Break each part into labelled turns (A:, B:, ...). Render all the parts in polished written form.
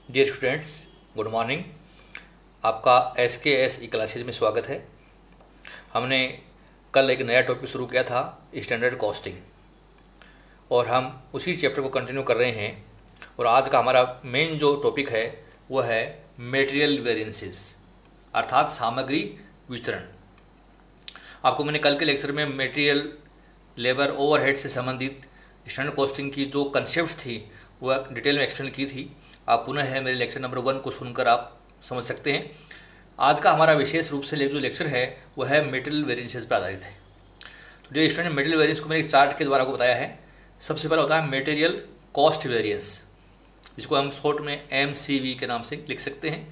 A: Dear students, good morning. आपका SKS e classes में स्वागत है। हमने कल एक नया टॉपिक शुरू किया था, स्टैंडर्ड कॉस्टिंग, और हम उसी चैप्टर को कंटिन्यू कर रहे हैं। और आज का हमारा मेन जो टॉपिक है वो है मटेरियल वेरिएंसेस, अर्थात सामग्री विचरण। आपको मैंने कल के लेक्चर में मटेरियल, लेबर, ओवरहेड से संबंधित स्टैंडर्ड कॉस्टिंग की जो कंसेप्ट थी वो डिटेल में एक्सप्लेन की थी। आप पुनः है मेरे लेक्चर नंबर 1 को सुनकर आप समझ सकते हैं। आज का हमारा विशेष रूप से जो लेक्चर है वो है मटेरियल वेरिएंसेस पर आधारित है। तो जो स्टूडेंट मटेरियल वेरिएंस को मैंने एक चार्ट के द्वारा को बताया है। सबसे पहला होता है मटेरियल कॉस्ट वेरिएंस, जिसको हम शॉर्ट में MCV के नाम से लिख सकते हैं।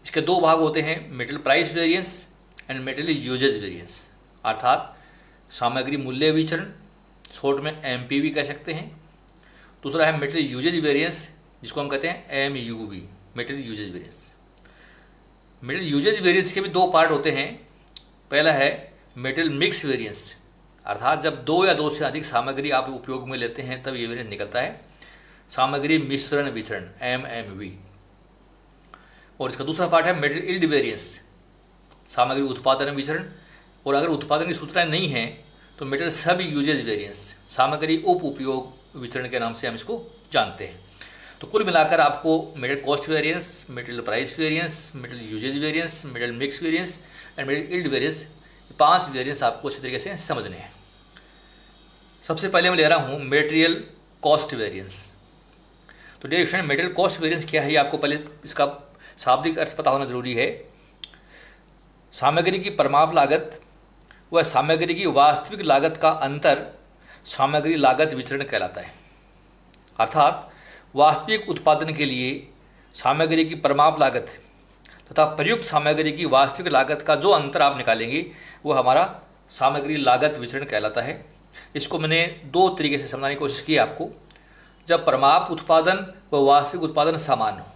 A: इसके दो भाग होते हैं, material price variance and material usage variance, अर्थात सामग्री मूल्य विचरण, शॉर्ट में MPV कह सकते हैं। दूसरा है मटेरियल यूजेज वेरिएंस, जिसको हम कहते हैं MUV, material usage variance. Material usage variance के भी दो पार्ट होते हैं। पहला है मटेरियल मिक्स वेरिएंस, अर्थात जब दो या दो से अधिक सामग्री आप उपयोग में लेते हैं तब ये वेरिएंस निकलता है, सामग्री मिश्रण विचरण MMV। और इसका दूसरा पार्ट है मटेरियल यील्ड वेरिएंस, सामग्री उत्पादन विचरण। और अगर उत्पादन की सूचना नहीं है तो मटेरियल सब यूजेज वेरिएंस, सामग्री उप उपयोग विचरण के नाम से हम इसको जानते हैं। तो कुल मिलाकर आपको material cost variance, material price variance, material usage variance, material mix variance and material yield variance, 5 variance आपको अच्छी तरीके से समझने हैं। सबसे पहले मैं ले रहा हूँ मटेरियल कॉस्ट वेरिएंस। तो dear student, material cost variance क्या है ये आपको पहले इसका शाब्दिक अर्थ पता होना जरूरी है। सामग्री की परमाप लागत व सामग्री की वास्तविक लागत का अंतर सामग्री लागत विचरण कहलाता है। अर्थात वास्तविक उत्पादन के लिए सामग्री की परमाप लागत तथा प्रयुक्त सामग्री की वास्तविक लागत का जो अंतर आप निकालेंगे वो हमारा सामग्री लागत विचरण कहलाता है। इसको मैंने दो तरीके से समझाने की कोशिश की आपको। जब परमाप उत्पादन व वास्तविक उत्पादन समान हो,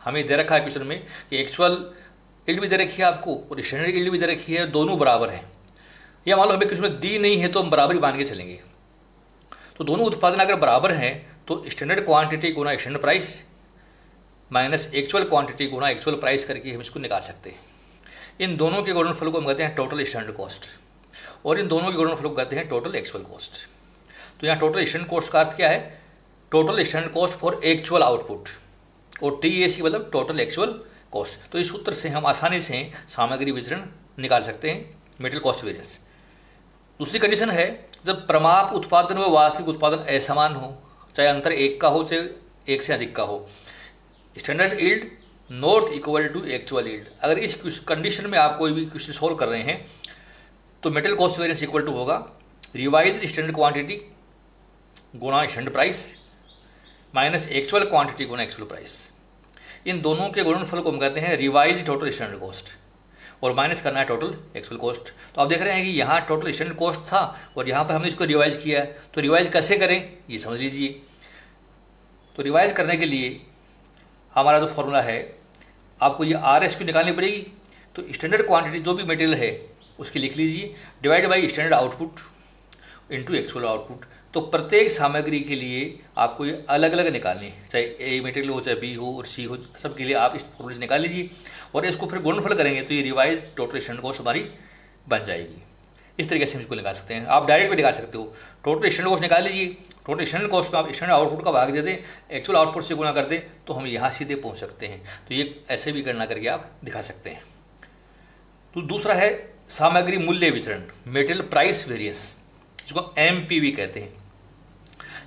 A: हमें दे रखा है क्वेश्चन में कि एक्चुअल यील्ड भी दे रखी है आपको और स्टैंडर्ड यील्ड भी दे रखी है, दोनों बराबर हैं। यह मान लो हमें क्वेश्चन में दी नहीं है तो हम बराबरी मान के चलेंगे। तो दोनों उत्पादन अगर बराबर हैं तो स्टैंडर्ड क्वांटिटी गुना standard price minus actual quantity गुना एक्चुअल प्राइस करके हम इसको निकाल सकते हैं। इन दोनों के गुणनफल को हम कहते हैं टोटल स्टैंडर्ड कॉस्ट, और इन दोनों के गुणनफल को कहते हैं टोटल एक्चुअल कॉस्ट। तो यहाँ टोटल स्टैंडर्ड कॉस्ट का अर्थ क्या है? Total standard cost for actual output, और TAC मतलब टोटल एक्चुअल कॉस्ट। तो इस सूत्र से हम आसानी से सामग्री विचरण निकाल सकते हैं, मटेरियल कॉस्ट वेरिएंस। दूसरी कंडीशन है जब प्रमाप उत्पादन व वास्तविक उत्पादन असमान हो, चाहे अंतर 1 का हो चाहे 1 से अधिक का हो। Standard yield not equal to actual yield. अगर इस कंडीशन में आप कोई भी क्वेश्चन सोल्व कर रहे हैं तो material cost variance equal to होगा रिवाइज्ड स्टैंडर्ड क्वांटिटी गुणा standard price minus actual quantity गुणा एक्चुअल प्राइस। इन दोनों के गुणनफल को हम कहते हैं रिवाइज्ड टोटल स्टैंडर्ड कॉस्ट, और माइनस करना है टोटल एक्चुअल कॉस्ट। तो आप देख रहे हैं कि यहाँ टोटल स्टैंडर्ड कॉस्ट था और यहाँ पर हमने इसको रिवाइज किया है। तो रिवाइज कैसे करें ये समझ लीजिए। तो रिवाइज करने के लिए हमारा जो फॉर्मूला है, आपको ये RS की निकालनी पड़ेगी। तो स्टैंडर्ड क्वांटिटी जो भी मटेरियल है उसकी लिख लीजिए, divide by standard output into actual output. तो प्रत्येक सामग्री के लिए आपको ये अलग अलग निकालनी है, चाहे A मटेरियल हो चाहे B हो और C हो, सबके लिए आप इस फॉर्मूले से निकाल लीजिए और इसको फिर गुणनफल करेंगे तो ये रिवाइज टोटल स्टैंडर्ड कॉस्ट हमारी बन जाएगी। इस तरीके से हम इसको निकाल सकते हैं। आप डायरेक्ट भी निकाल सकते हो। टोटल स्टैंडर्ड कॉस्ट निकाल लीजिए, टोटल स्टैंडर्ड कॉस्ट में आप स्टैंडर्ड आउटपुट का भाग दे दें, एक्चुअल आउटपुट से गुणा कर दें, तो हम यहाँ सीधे पहुँच सकते हैं। तो ये ऐसे भी गणना करके आप दिखा सकते हैं। तो दूसरा है सामग्री मूल्य विचरण, मटेरियल प्राइस वेरिएंस, जिसको MPV कहते हैं।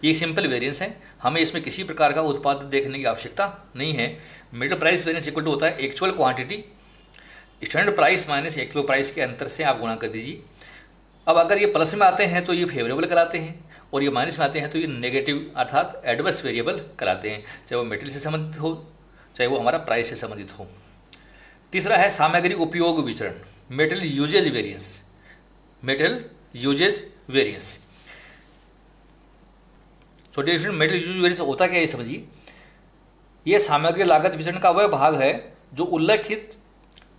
A: ये सिंपल वेरिएंस है, हमें इसमें किसी प्रकार का उत्पाद देखने की आवश्यकता नहीं है। Material price variance equal to होता है actual quantity standard price minus actual price के अंतर से आप गुणा कर दीजिए। अब अगर ये प्लस में आते हैं तो ये फेवरेबल कहलाते हैं, और ये माइनस में आते हैं तो ये नेगेटिव अर्थात एडवर्स वेरिएबल कहलाते हैं, चाहे वो मटेरियल से संबंधित हो चाहे वो हमारा प्राइस से संबंधित हो। तीसरा है सामग्री उपयोग विचरण, material usage variance, material usage variance. So dear student, material usage variance होता क्या है समझिए। यह सामग्री लागत विचरण का वह भाग है जो उल्लेखित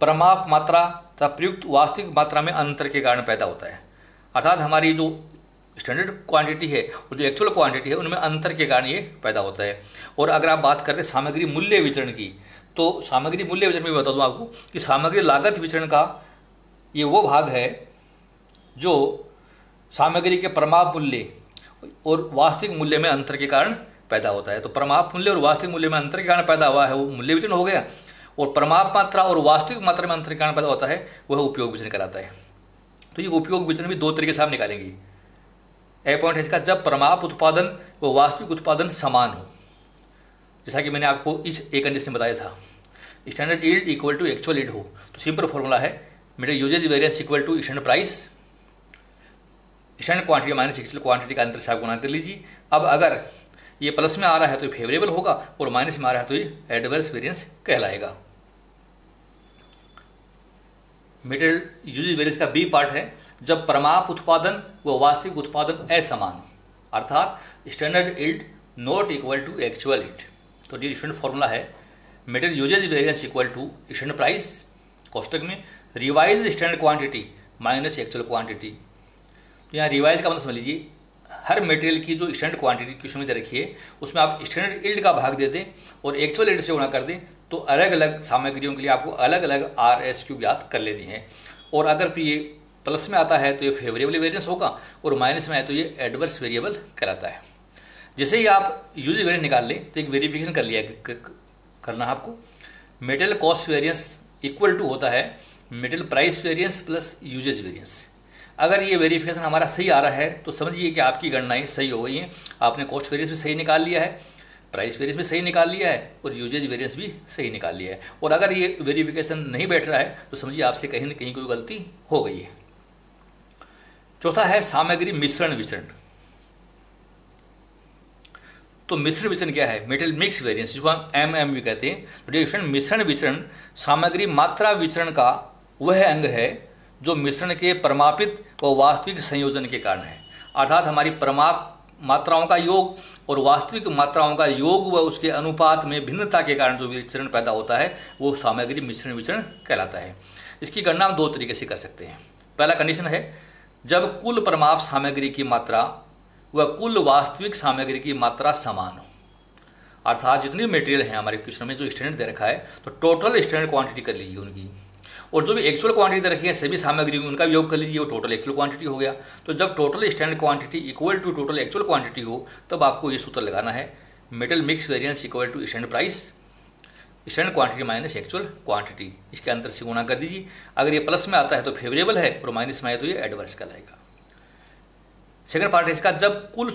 A: परमाप मात्रा तथा प्रयुक्त वास्तविक मात्रा में अंतर के कारण पैदा होता है। अर्थात हमारी जो स्टैंडर्ड क्वांटिटी है और जो एक्चुअल क्वांटिटी है उनमें अंतर के कारण ये पैदा होता है। और अगर आप बात करें सामग्री मूल्य विचरण की, तो सामग्री मूल्य विचरण में बता दूं आपको कि सामग्री लागत विचरण का ये वो भाग है जो सामग्री के प्रमाप मूल्य और वास्तविक मूल्य में अंतर के कारण पैदा होता है। तो प्रमाप मूल्य और वास्तविक मूल्य में अंतर के कारण पैदा हुआ है वो मूल्य विचरण हो गया, और प्रमाप मात्रा और वास्तविक मात्रा में अंतर के कारण पैदा होता है वह उपयोग विचरण कहलाता है। तो ये उपयोग विचरण भी दो तरीके से आप निकालेंगे। ए पॉइंट है इसका, जब प्रमाप उत्पादन व वास्तविक उत्पादन समान हो, जैसा कि मैंने आपको इस एक कंडीशन में बताया था, standard yield equal to actual yield हो, तो सिंपल फॉर्मूला है material usage variance equal to standard price, standard quantity minus actual quantity का अंतर से आप गुणा कर लीजिए। अब अगर ये प्लस में आ रहा है तो ये फेवरेबल होगा और माइनस में आ रहा है तो ये एडवर्स वेरिएंस कहलाएगा। मटेरियल यूजेज वेरिएंस का बी पार्ट है, जब प्रमाप उत्पादन व वास्तविक उत्पादन असमान, अर्थात standard yield not equal to actual yield. तो ये स्टैंडर्ड फॉर्मूला है material usage variance equal to standard price कोष्टक में revise standard quantity minus actual quantity. तो यहाँ रिवाइज का मतलब समझ लीजिए, हर मटेरियल की जो स्टैंडर्ड क्वांटिटी क्वेश्चन में दे रखी है उसमें आप स्टैंडर्ड यील्ड का भाग दे दें और एक्चुअल यील्ड से गुणा कर दें, तो अलग अलग सामग्रियों के लिए आपको अलग अलग RSQ ज्ञात कर लेनी है। और अगर ये प्लस में आता है तो ये फेवरेबल वेरिएंस होगा और माइनस में आए तो ये एडवर्स वेरिएबल कहलाता है। जैसे ही आप यूजेज वेरिएंस निकाल लें तो एक वेरिफिकेशन कर लिया करना है आपको, material cost variance equal to होता है material price variance plus usage variance. अगर ये वेरिफिकेशन हमारा सही आ रहा है तो समझिए कि आपकी गणनाएं सही हो गई हैं, आपने कॉस्ट वेरिएंस भी सही निकाल लिया है, प्राइस वेरिएंस भी सही निकाल लिया है और यूजेज वेरिएंस भी सही निकाल लिया है। और अगर ये वेरिफिकेशन नहीं बैठ रहा है तो समझिए आपसे कहीं न कहीं कोई गलती हो गई है। चौथा है सामग्री मिश्रण विचरण। तो मिश्रण विचरण क्या है? मटेरियल मिक्स वेरिएंस, जिसको हम MM भी कहते हैं। तो मिश्रण विचरण सामग्री मात्रा विचरण का वह अंग है जो मिश्रण के प्रमापित व वास्तविक संयोजन के कारण है। अर्थात हमारी प्रमाप मात्राओं का योग और वास्तविक मात्राओं का योग व उसके अनुपात में भिन्नता के कारण जो विचरण पैदा होता है वो सामग्री मिश्रण विचरण कहलाता है। इसकी गणना हम दो तरीके से कर सकते हैं। पहला कंडीशन है जब कुल प्रमाप सामग्री की मात्रा व कुल वास्तविक सामग्री की मात्रा समान हो, अर्थात जितनी मटेरियल है हमारे क्वेश्चन में जो स्टैंडर्ड दे रखा है तो टोटल स्टैंडर्ड क्वांटिटी कर लीजिए उनकी, और जो भी एक्चुअल क्वांटिटी दे रखी है सभी सामग्री उनका भी योग कर लीजिए, वो टोटल एक्चुअल क्वांटिटी हो गया। तो जब total standard quantity equal to total actual quantity हो तब आपको ये सूत्र लगाना है material mix variance equal to standard price standard quantity minus actual quantity, इसके अंतर से गुणा कर दीजिए। अगर ये प्लस में आता है तो फेवरेबल है और माइनस में आए तो ये एडवर्स कहलाएगा। सेकंड पार्ट है इसका, जब कुल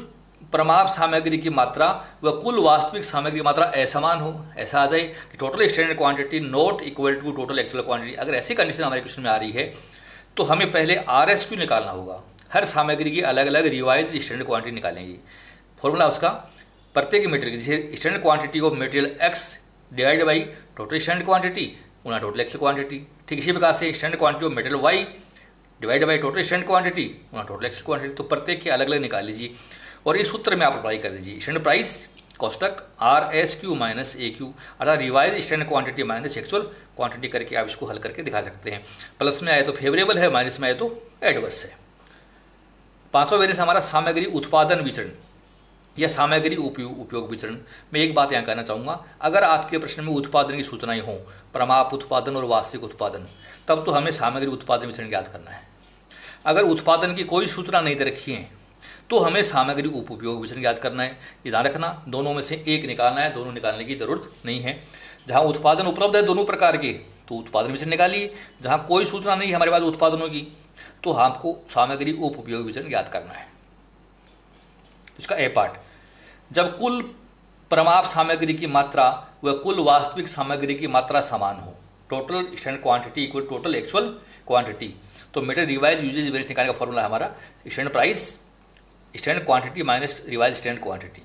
A: प्रमाप सामग्री की मात्रा व कुल वास्तविक सामग्री की मात्रा असमान हो, ऐसा आ जाए कि total standard quantity not equal to total actual quantity. अगर ऐसी कंडीशन हमारे क्वेश्चन में आ रही है तो हमें पहले RSQ निकालना होगा। हर सामग्री की अलग अलग रिवाइज स्टैंडर्ड क्वांटिटी निकालेंगे। फॉर्मूला उसका प्रत्येक मटेरियल जैसे standard quantity of material X divide by total standard quantity Guna total actual quantity. ठीक इसी प्रकार से standard quantity of material Y divide by total standard quantity Guna total actual quantity. तो प्रत्येक के अलग अलग निकाल लीजिए और इस सूत्र में आप अप्लाई कर दीजिए स्टैंडर्ड प्राइस कोष्टक RSQ माइनस AQ, अर्थात revise standard quantity minus actual quantity करके आप इसको हल करके दिखा सकते हैं। प्लस में आए तो फेवरेबल है, माइनस में आए तो एडवर्स है। पांचवा वेरिएंस हमारा सामग्री उत्पादन विचरण या सामग्री उपयोग विचरण। मैं एक बात यहाँ कहना चाहूँगा, अगर आपके प्रश्न में उत्पादन की सूचनाएं हों, प्रमाप उत्पादन और वास्तविक उत्पादन, तब तो हमें सामग्री उत्पादन विचरण ज्ञात करना है। अगर उत्पादन की कोई सूचना नहीं दे रखी है तो हमें सामग्री उपयोग विचरण ज्ञात करना है। ये ध्यान रखना, दोनों में से एक निकालना है, दोनों निकालने की जरूरत नहीं है। जहाँ उत्पादन उपलब्ध है दोनों प्रकार के तो उत्पादन विचरण निकालिए, जहाँ कोई सूचना नहीं है हमारे पास उत्पादनों की तो हमको सामग्री उपयोग विचरण ज्ञात करना है। इसका ए पार्ट, जब कुल प्रमाप सामग्री की मात्रा व कुल वास्तविक सामग्री की मात्रा समान हो, total standard quantity equal total actual quantity, तो मटेरियल रिवाइज यूजेज वेरिएंस निकालने का फॉर्मूला है हमारा standard price standard quantity minus revise standard quantity.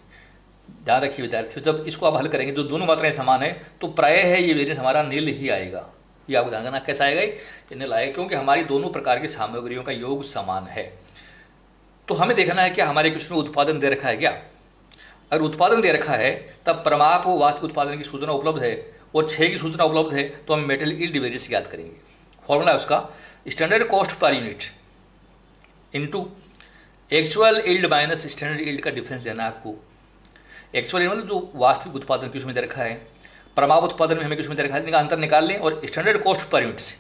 A: ध्यान रखिए विद्यार्थियों, जब इसको आप हल करेंगे जो दोनों मात्राएं समान है तो प्रायः है ये वेरिएंस हमारा नील ही आएगा। ये आपको ध्यान रखना, कैसा आएगा ये नील आएगा, क्योंकि हमारी दोनों प्रकार की सामग्रियों का योग समान है। तो हमें देखना है क्या हमारे क्वेश्चन में उत्पादन दे रखा है क्या। अगर उत्पादन दे रखा है तब प्रमाप व वास्तविक उत्पादन की सूचना उपलब्ध है और 6 की सूचना उपलब्ध है तो हम मटेरियल यील्ड वेरिएंस ज्ञात करेंगे। फॉर्मूला है उसका standard cost per unit into actual yield minus standard yield का डिफरेंस देना है आपको। एक्चुअल मतलब जो वास्तविक उत्पादन की उसमें दे रखा है, प्रमाप उत्पादन में हमें किस में दे रखा है, इनका अंतर निकाल लें, और स्टैंडर्ड कॉस्ट पर यूनिट से।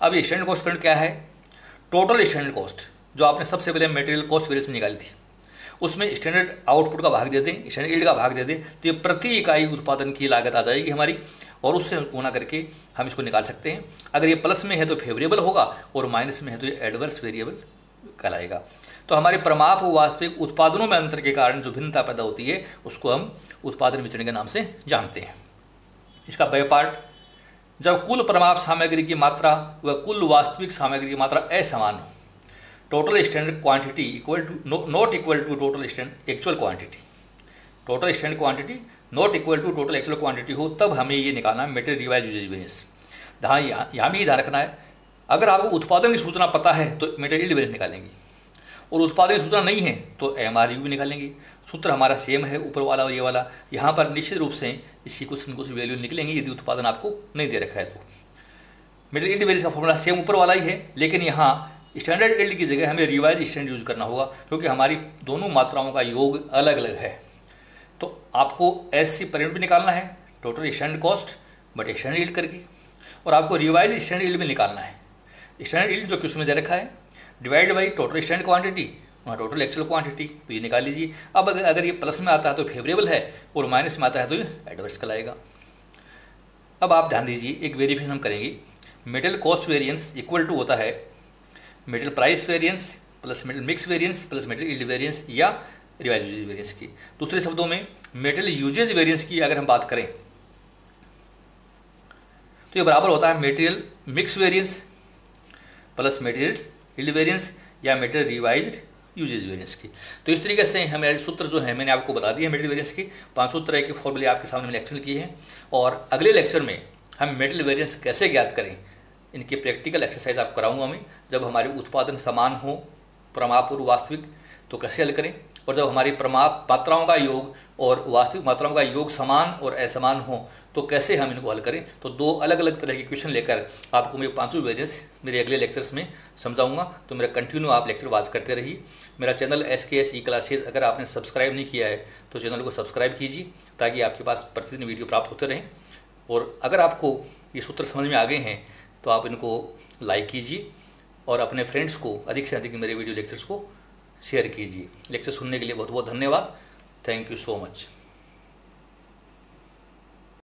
A: अब ये स्टैंडर्ड कॉस्ट पर यूनिट क्या है, टोटल स्टैंडर्ड कॉस्ट जो आपने सबसे पहले मटेरियल कॉस्ट वेरिएंस में निकाली थी, उसमें स्टैंडर्ड आउटपुट का भाग दे दें, स्टैंडर्ड यील्ड का भाग दे दें, तो ये प्रति इकाई उत्पादन की लागत आ जाएगी हमारी, और उससे गुणा करके हम इसको निकाल सकते हैं। अगर ये प्लस में है तो फेवरेबल होगा, और माइनस में है तो ये एडवर्स वेरिएबल कहलाएगा। तो हमारे प्रमाप व वास्तविक उत्पादनों में अंतर के कारण जो भिन्नता पैदा होती है उसको हम उत्पादन विचरण के नाम से जानते हैं। इसका बाय पार्ट, जब कुल प्रमाप सामग्री की मात्रा व कुल वास्तविक सामग्री की मात्रा असमान हो, total standard quantity equal to not equal to total standard actual quantity, total standard quantity not equal to total actual quantity हो, तब हमें ये निकालना है मटेरियल रिवाइज यूजेज वेरिएंस। यहाँ भी ध्यान रखना है, अगर आपको उत्पादन की सूचना पता है तो मटेरियल वेरिएंस निकालेंगे, और उत्पादन की सूचना नहीं है तो MRU भी निकालेंगे। सूत्र हमारा सेम है, ऊपर वाला और ये वाला। यहाँ पर निश्चित रूप से इसकी कुछ न कुछ वैल्यू निकलेंगी यदि उत्पादन आपको नहीं दे रखा है तो। मटेरियल यील्ड वेरिएंस का फॉर्मूला सेम ऊपर वाला ही है, लेकिन यहाँ स्टैंडर्ड यील्ड की जगह हमें रिवाइज स्टैंडर्ड यूज करना होगा, क्योंकि हमारी दोनों मात्राओं का योग अलग अलग है। तो आपको SC पर यूनिट भी निकालना है, total standard cost but standard yield करके, और आपको रिवाइज स्टैंडर्ड यील्ड भी निकालना है। स्टैंडर्ड यील्ड जो क्वेश्चन में दे रखा है divide by total standard quantity और टोटल एक्चुअल क्वांटिटी, तो ये निकाल लीजिए। अब अगर ये प्लस में आता है तो फेवरेबल है, और माइनस में आता है तो ये एडवर्स कहलाएगा। अब आप ध्यान दीजिए, एक वेरिफिकेशन हम करेंगे। Material cost variance equal to होता है material price variance plus material mix variance plus material yield variance या रिवाइज यूजेज वेरिएंस की। दूसरे शब्दों में मेटेरियल यूजेज वेरिएंस की अगर हम बात करें तो ये बराबर होता है material mix variance plus material yield variance या मेटेरियल रिवाइज्ड यूजेज वेरिएंस की। तो इस तरीके से हमारे सूत्र जो है मैंने आपको बता दिया मटेरियल वेरिएंस की, 5 तरह के फॉर्मूले आपके सामने मैंने एक्सप्लेन किए हैं। और अगले लेक्चर में हम मटेरियल वेरिएंस कैसे ज्ञात करें, इनकी प्रैक्टिकल एक्सरसाइज आपको कराऊंगा मैं। जब हमारे उत्पादन समान हो प्रमाप और वास्तविक तो कैसे हल करें, और जब हमारी प्रमाप मात्राओं का योग और वास्तविक मात्राओं का योग समान और असमान हो तो कैसे हम इनको हल करें। तो 2 अलग अलग तरह के क्वेश्चन लेकर आपको मैं 5 वेरिएंस मेरे अगले लेक्चर्स में समझाऊंगा। तो मेरा कंटिन्यू आप लेक्चर वॉच करते रहिए। मेरा चैनल SKS ई-क्लासेज अगर आपने सब्सक्राइब नहीं किया है तो चैनल को सब्सक्राइब कीजिए, ताकि आपके पास प्रतिदिन वीडियो प्राप्त होते रहें। और अगर आपको ये सूत्र समझ में आ गए हैं तो आप इनको लाइक कीजिए और अपने फ्रेंड्स को अधिक से अधिक मेरे वीडियो लेक्चर्स को शेयर कीजिए। लेक्चर सुनने के लिए बहुत बहुत धन्यवाद। Thank you so much.